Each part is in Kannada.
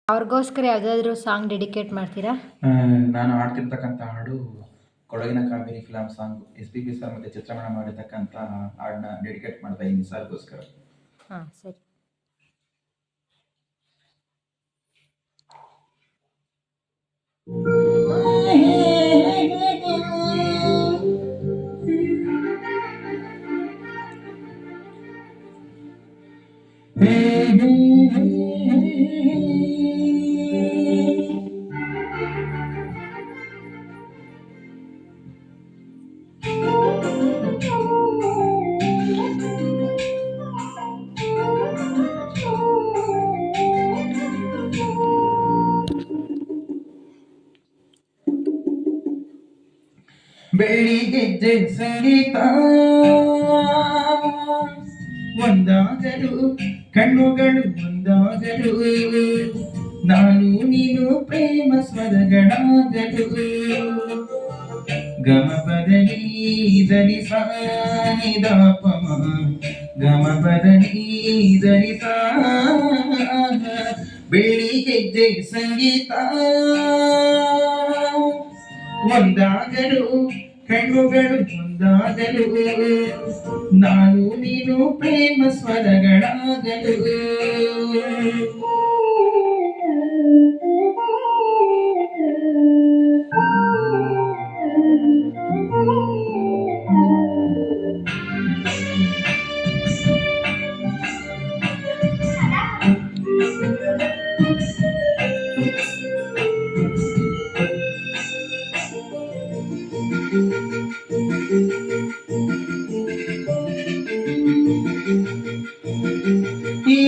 ಅವ್ರಿಗೋಸ್ಕರ ಯಾವುದಾದ್ರೂ ಸಾಂಗ್ ಡೆಡಿಕೇಟ್ ಮಾಡ್ತೀರಾ? ನಾನು ಹಾಡ್ತಿರ್ತಕ್ಕಂಥ ಹಾಡು ಕೊಡಗಿನ Kaveri film song SPB sir ಮತ್ತು ಚಿತ್ರಮಣ ಮಾಡಿರ್ತಕ್ಕಂಥ ಹಾಡನ್ನ ಡೆಡಿಕೇಟ್ ಮಾಡ್ತಾ ಇದ್ದೀನಿ ಸರ್ಗೋಸ್ಕರ. ಹಾಂ, ಸರಿ. ಬೆಳಿಗ್ಗೆ ಸಂಗೀತ ಒಂದಾಗಲು ಕಣ್ಣುಗಳು ಒಂದಾಗಲು ನಾನು ನೀನು ಪ್ರೇಮ ಸ್ವರಗಳಾಗಲು ಗಮ ಪದನಿ ಧನಿ ಸಾನಿ ದಾಪಮ ಗಮ ಪದನಿ ಧನಿ ಸಾ ಬೆಳಿಗ್ಗೆ ಸಂಗೀತ ಒಂದಾಗಲು ಕಣ್ಣುಗಳು ಒಂದಾಗಲು ನಾನು ನೀನು ಪ್ರೇಮ ಸ್ವರಗಳಾಗಲು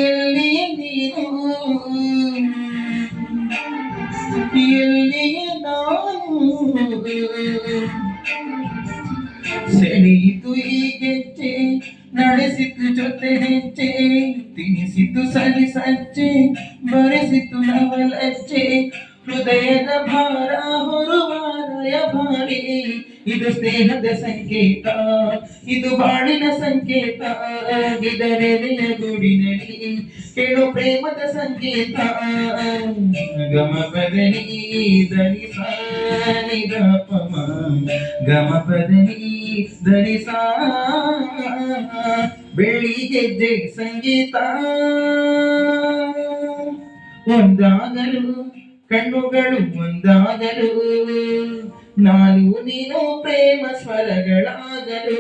ಎಲ್ಲಿ ನೀನು ಎಲ್ಲಿ ನಾನು ಸೆಳೆಯಿತು ಈ ಗೆಜ್ಜೆ ನಡೆಸಿತು ಜೊತೆ ಹೆಜ್ಜೆ ತಿನಿಸಿತು ಸರಿ ಸಜ್ಜೆ ಬರೆಸಿತು ನವಲಜ್ಜೆ ಹೃದಯದ ಭಾರ ಹೊರುವಾರಯ ಭಾರಿ ಇದು ಸ್ನೇಹದ ಸಂಕೇತ ಇದು ಬಾಳಿನ ಸಂಕೇತ ಇದರೆದೆಯ ಗೂಡಿನಲ್ಲಿ ಕೇಳು ಪ್ರೇಮದ ಸಂಕೇತ ಗಮ ಪದನಿ ಧನಿ ಸಾನಿ ದಾಪಮ ಗಮ ಪದನಿ ಧನಿ ಸಾ ಬೆಳಿಗ್ಗೆ ಸಂಗೀತ ಒಂದಾಗಲು ಕಣ್ಣುಗಳು ಒಂದಾಗಲು ನಾನು ನೀನು ಪ್ರೇಮ ಸ್ವರಗಳಾಗಲು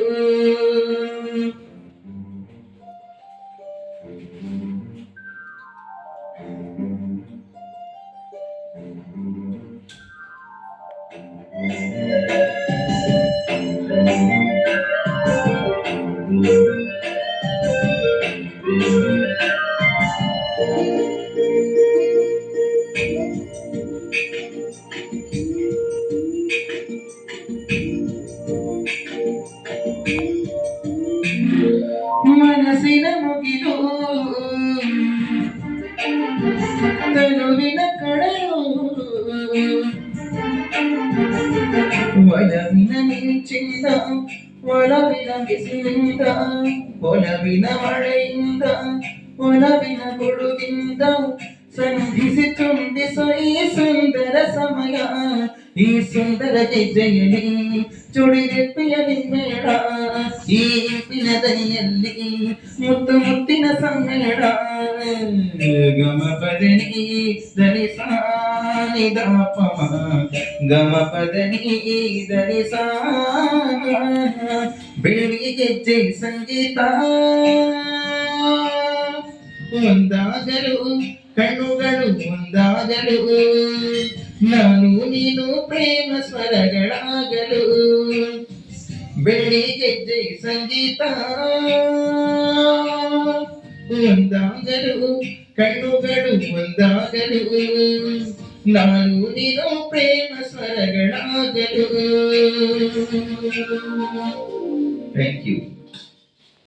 ಮನಸ್ಸಿನ ಮುಗಿದು ತನುವಿನ ಕಡಲು ಒಲವಿನ ಮಿಂಚಿಂದ ಒಲವಿನ ಬಿಸಿಲಿಂದ ಒಲವಿನ ಮಳೆಯಿಂದ ಒಲವಿನ ಗುಡುಗಿಂದ ಸಂಧಿಸಿ ತುಂಬಿಸೋ ಈ ಸುಂದರ ಸಮಯ ಈ ಸುಂದರ ಗೆಜ್ಜೆಯಲ್ಲಿ ಚುಡಿರೆಪ್ಪಿಯಲಿ ಮೇಳ ಈ ಇಂಪಿನ ದನಿಯಲ್ಲಿ ಮುತ್ತು ಮುತ್ತಿನ ಸಮ್ಮೇಳ ಗಮ ಪದನಿ ಧನಿ ಸಾನಿ ದಾಪಮ ಗಮ ಪದನಿ ಧನಿ ಸಾ ಬೆಳಿಗ್ಗೆ ಸಂಗೀತ ಒಂದಾಗಲು ಕಣ್ಣುಗಳು ಒಂದಾಗಲು ನಾನು ನೀನು ಪ್ರೇಮ ಸ್ವರಗಳಾಗಲು ಬೆಳಿಗ್ಗೆ ಸಂಗೀತ ಒಂದಾಗಲು ಕಣ್ಣುಗಳು ಒಂದಾಗಲು ನಾನು ನೀನು ಪ್ರೇಮ ಸ್ವರಗಳಾಗಲು. Thank you.